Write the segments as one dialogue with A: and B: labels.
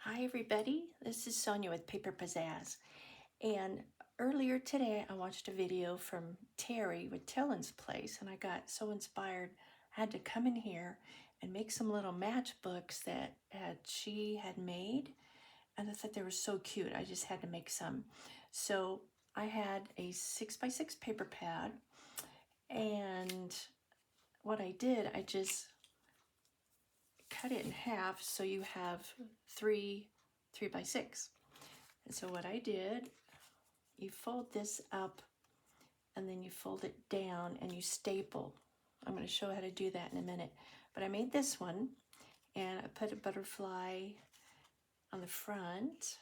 A: Hi everybody, this is Sonia with Paper Pizzazz, and earlier today I watched a video from Terry with Tillen's Place and I got so inspired I had to come in here and make some little matchbooks that she had made, and I thought they were so cute. I just had to make some. So I had a 6x6 paper pad, and what I did, I just cut it in half so you have three 3x6. And so what I did, you fold this up and then you fold it down and you staple. I'm going to show how to do that in a minute. But I made this one and I put a butterfly on the front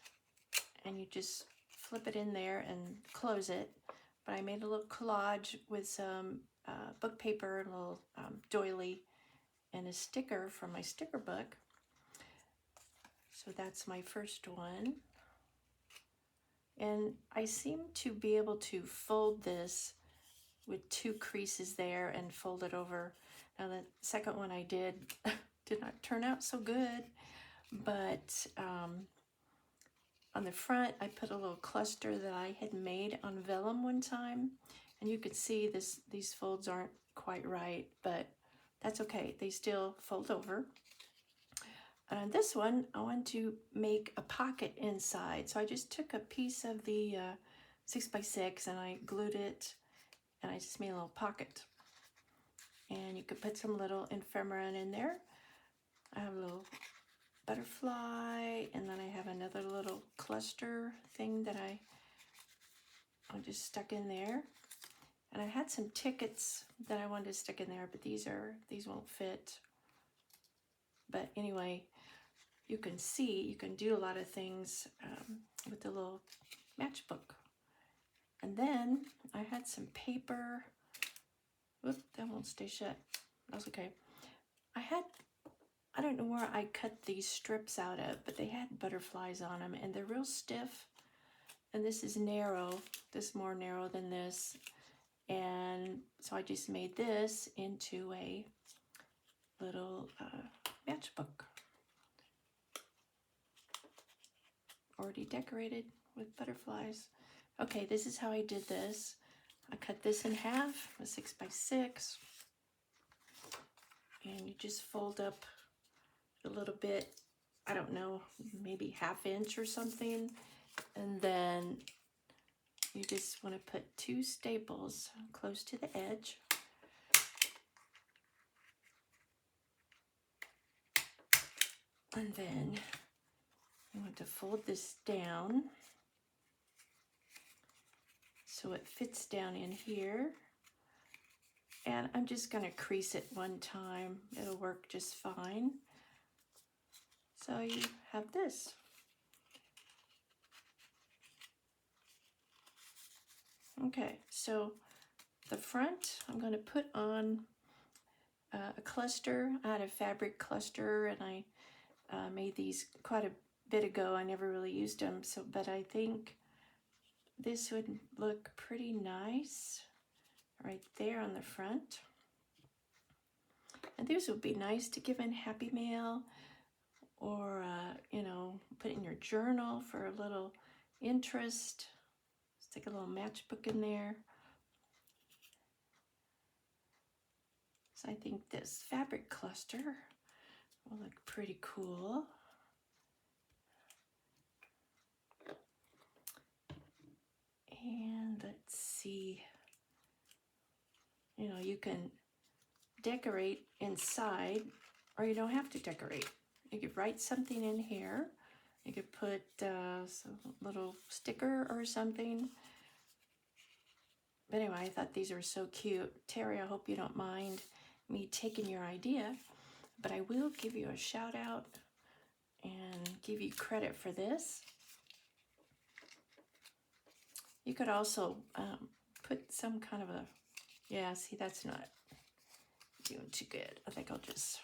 A: and you just flip it in there and close it. But I made a little collage with some book paper, a little doily, and a sticker from my sticker book. So that's my first one. And I seem to be able to fold this with two creases there and fold it over. Now the second one I did did not turn out so good, but on the front I put a little cluster that I had made on vellum one time, and you can see these folds aren't quite right, but that's okay, they still fold over. And on this one, I want to make a pocket inside. So I just took a piece of the 6x6 and I glued it, and I just made a little pocket. And you could put some little ephemeron in there. I have a little butterfly, and then I have another little cluster thing that I just stuck in there. And I had some tickets that I wanted to stick in there, but these won't fit. But anyway, you can see, you can do a lot of things with the little matchbook. And then I had some paper. Whoop, that won't stay shut. That's okay. I don't know where I cut these strips out of, but they had butterflies on them, and they're real stiff. And this is narrow. This is more narrow than this. And so I just made this into a little matchbook. Already decorated with butterflies. Okay, this is how I did this. I cut this in half, a 6x6, and you just fold up a little bit, I don't know, maybe 1/2 inch or something, and then you just want to put 2 staples close to the edge. And then you want to fold this down so it fits down in here. And I'm just going to crease it one time. It'll work just fine. So you have this. Okay, so the front I'm going to put on a cluster. I had a fabric cluster, and I made these quite a bit ago. I never really used them, but I think this would look pretty nice right there on the front. And these would be nice to give in Happy Mail, or you know, put in your journal for a little interest. Stick a little matchbook in there. So I think this fabric cluster will look pretty cool. And let's see, you know, you can decorate inside, or you don't have to decorate. You could write something in here. You could put some little sticker or something. But anyway, I thought these were so cute. Terry, I hope you don't mind me taking your idea, but I will give you a shout out and give you credit for this. You could also put some kind of a, yeah, see, that's not doing too good. I think I'll just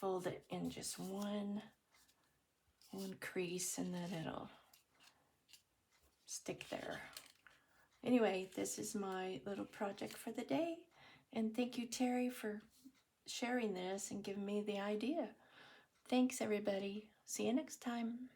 A: fold it in just one crease, and then it'll stick there. Anyway, this is my little project for the day, and thank you, Terry, for sharing this and giving me the idea. Thanks, everybody. See you next time.